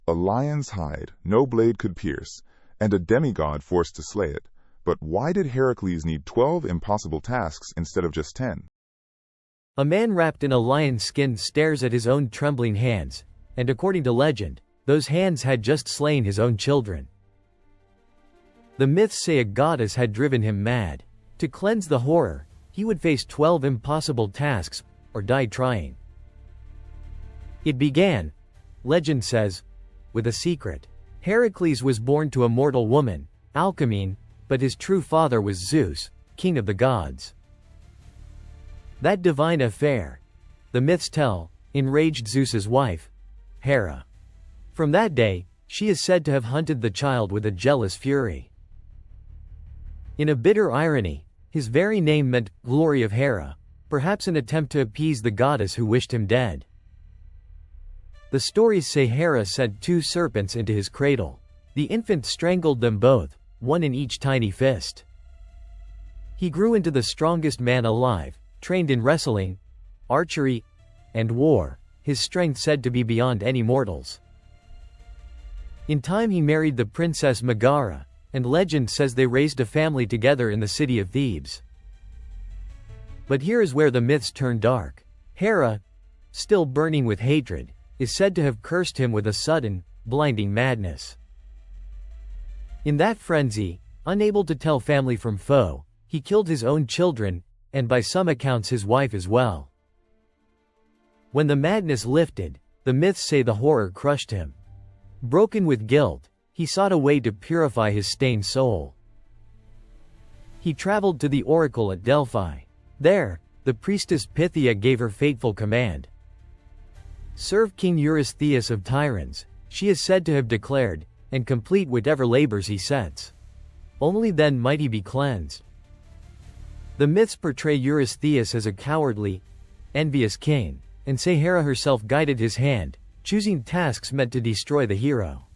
A lion's hide, no blade could pierce, and a demigod forced to slay it. But why did Heracles need 12 impossible tasks instead of just 10? A man wrapped in a lion's skin stares at his own trembling hands, and according to legend, those hands had just slain his own children. The myths say a goddess had driven him mad. To cleanse the horror, he would face 12 impossible tasks, or die trying. It began, legend says, with a secret. Heracles was born to a mortal woman, Alcmene, but his true father was Zeus, king of the gods. That divine affair, the myths tell, enraged Zeus's wife, Hera. From that day, she is said to have hunted the child with a jealous fury. In a bitter irony, his very name meant glory of Hera, perhaps an attempt to appease the goddess who wished him dead. The stories say Hera sent 2 serpents into his cradle. The infant strangled them both, one in each tiny fist. He grew into the strongest man alive, trained in wrestling, archery, and war, his strength said to be beyond any mortals. In time he married the princess Megara, and legend says they raised a family together in the city of Thebes. But here is where the myths turn dark. Hera, still burning with hatred, is said to have cursed him with a sudden, blinding madness. In that frenzy, unable to tell family from foe, he killed his own children, and by some accounts his wife as well. When the madness lifted, the myths say the horror crushed him. Broken with guilt, he sought a way to purify his stained soul. He traveled to the oracle at Delphi. There, the priestess Pythia gave her fateful command. Serve King Eurystheus of Tyrans, she is said to have declared, and complete whatever labors he sets. Only then might he be cleansed. The myths portray Eurystheus as a cowardly, envious king, and say Hera herself guided his hand, choosing tasks meant to destroy the hero.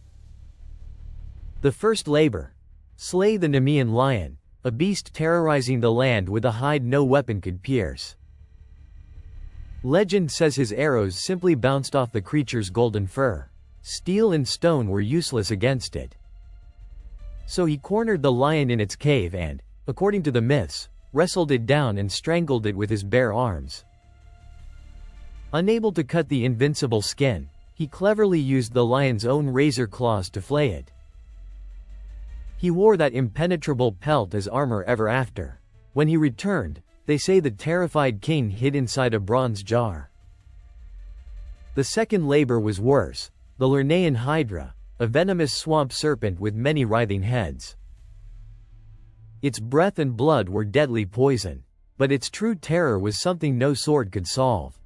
The first labor: slay the Nemean Lion, a beast terrorizing the land with a hide no weapon could pierce. Legend says his arrows simply bounced off the creature's golden fur. Steel and stone were useless against it. So he cornered the lion in its cave and, according to the myths, wrestled it down and strangled it with his bare arms. Unable to cut the invincible skin, he cleverly used the lion's own razor claws to flay it. He wore that impenetrable pelt as armor ever after. When he returned, they say the terrified king hid inside a bronze jar. The second labor was worse: the Lernaean Hydra, a venomous swamp serpent with many writhing heads. Its breath and blood were deadly poison, but its true terror was something no sword could solve.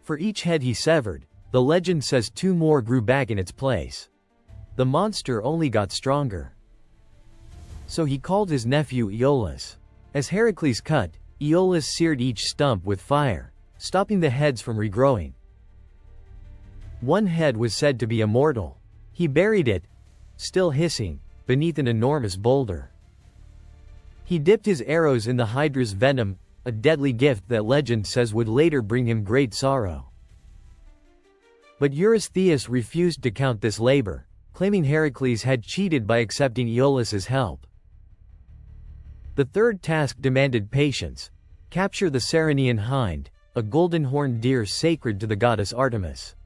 For each head he severed, the legend says 2 more grew back in its place. The monster only got stronger. So he called his nephew Aeolus. As Heracles cut, Aeolus seared each stump with fire, stopping the heads from regrowing. One head was said to be immortal. He buried it, still hissing, beneath an enormous boulder. He dipped his arrows in the Hydra's venom, a deadly gift that legend says would later bring him great sorrow. But Eurystheus refused to count this labor, claiming Heracles had cheated by accepting Aeolus's help. The third task demanded patience: capture the Ceryneian hind, a golden-horned deer sacred to the goddess Artemis.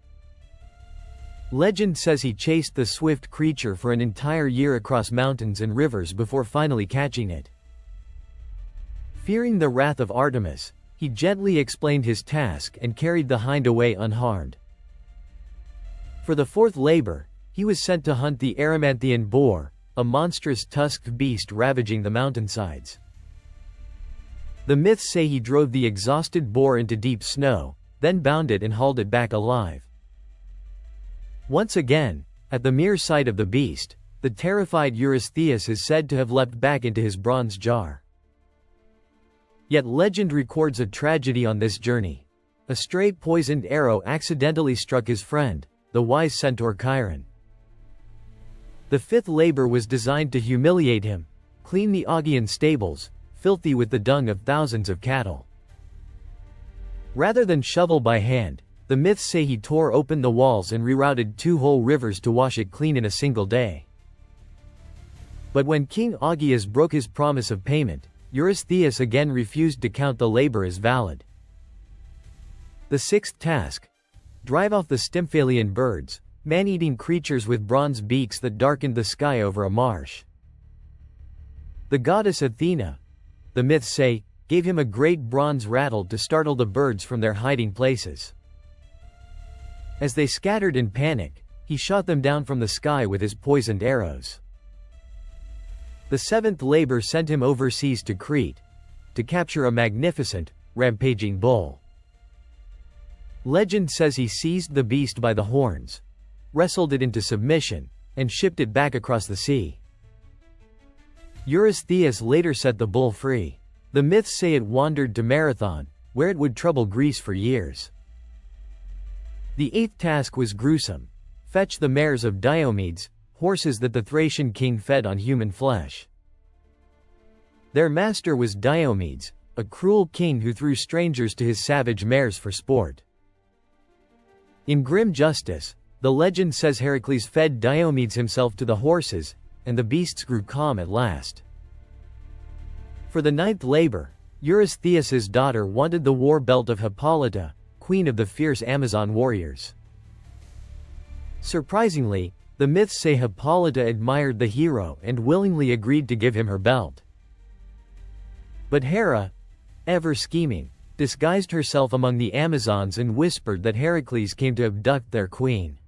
Legend says he chased the swift creature for an entire year across mountains and rivers before finally catching it. Fearing the wrath of Artemis, he gently explained his task and carried the hind away unharmed. For the fourth labor, he was sent to hunt the Erymanthian boar, a monstrous tusked beast ravaging the mountainsides. The myths say he drove the exhausted boar into deep snow, then bound it and hauled it back alive. Once again, at the mere sight of the beast, the terrified Eurystheus is said to have leapt back into his bronze jar. Yet legend records a tragedy on this journey. A stray poisoned arrow accidentally struck his friend, the wise centaur Chiron. The fifth labor was designed to humiliate him: clean the Augean stables, filthy with the dung of thousands of cattle. Rather than shovel by hand, The myths say he tore open the walls and rerouted 2 whole rivers to wash it clean in a single day. But when King Augeas broke his promise of payment, Eurystheus again refused to count the labor as valid. The 6th task: drive off the Stymphalian birds, man-eating creatures with bronze beaks that darkened the sky over a marsh. The goddess Athena, the myths say, gave him a great bronze rattle to startle the birds from their hiding places. As they scattered in panic, he shot them down from the sky with his poisoned arrows. The 7th labor sent him overseas to Crete, to capture a magnificent, rampaging bull. Legend says he seized the beast by the horns, wrestled it into submission, and shipped it back across the sea. Eurystheus later set the bull free. The myths say it wandered to Marathon, where it would trouble Greece for years. The 8th task was gruesome: fetch the mares of Diomedes, horses that the Thracian king fed on human flesh. Their master was Diomedes, a cruel king who threw strangers to his savage mares for sport. In grim justice, the legend says Heracles fed Diomedes himself to the horses, and the beasts grew calm at last. For the 9th labor, Eurystheus's daughter wanted the war belt of Hippolyta, queen of the fierce Amazon warriors. Surprisingly, the myths say Hippolyta admired the hero and willingly agreed to give him her belt. But Hera, ever scheming, disguised herself among the Amazons and whispered that Heracles came to abduct their queen.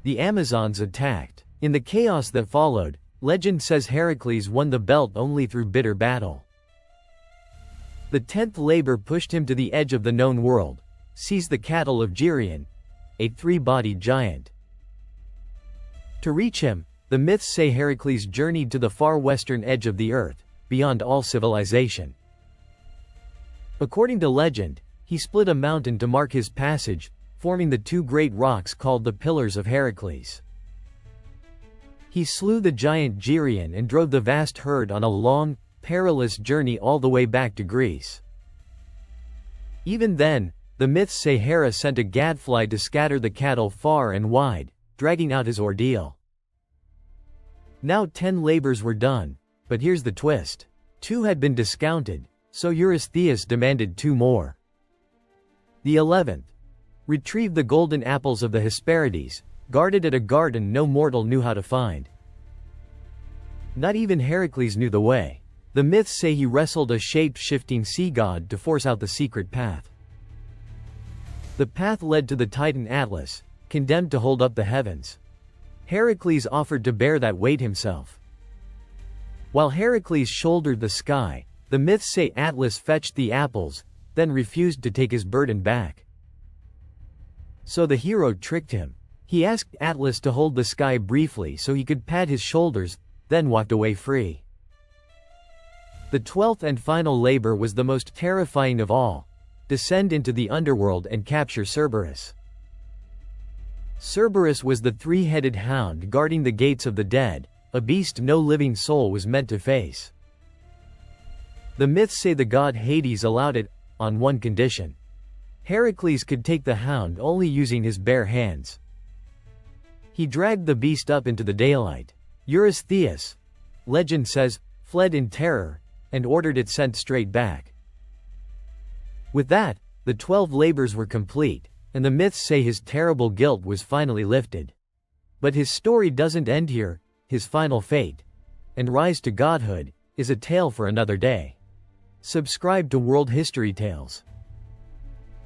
The Amazons attacked. In the chaos that followed, legend says Heracles won the belt only through bitter battle. The 10th labor pushed him to the edge of the known world, seized the cattle of Geryon, a 3-bodied giant. To reach him, the myths say Heracles journeyed to the far western edge of the earth, beyond all civilization. According to legend, he split a mountain to mark his passage, forming the 2 great rocks called the Pillars of Heracles. He slew the giant Geryon and drove the vast herd on a long, perilous journey all the way back to Greece. Even then, the myths say Hera sent a gadfly to scatter the cattle far and wide, dragging out his ordeal. Now 10 labors were done, but here's the twist. 2 had been discounted, so Eurystheus demanded 2 more. The 11th: retrieve the golden apples of the Hesperides, guarded at a garden no mortal knew how to find. Not even Heracles knew the way. The myths say he wrestled a shape-shifting sea god to force out the secret path. The path led to the Titan Atlas, condemned to hold up the heavens. Heracles offered to bear that weight himself. While Heracles shouldered the sky, the myths say Atlas fetched the apples, then refused to take his burden back. So the hero tricked him. He asked Atlas to hold the sky briefly so he could pat his shoulders, then walked away free. The 12th and final labor was the most terrifying of all: descend into the underworld and capture Cerberus. Cerberus was the 3-headed hound guarding the gates of the dead, a beast no living soul was meant to face. The myths say the god Hades allowed it, on one condition. Heracles could take the hound only using his bare hands. He dragged the beast up into the daylight. Eurystheus, legend says, fled in terror, and ordered it sent straight back. With that, the 12 labors were complete, and the myths say his terrible guilt was finally lifted. But his story doesn't end here. His final fate, and rise to godhood, is a tale for another day. Subscribe to World History Tales.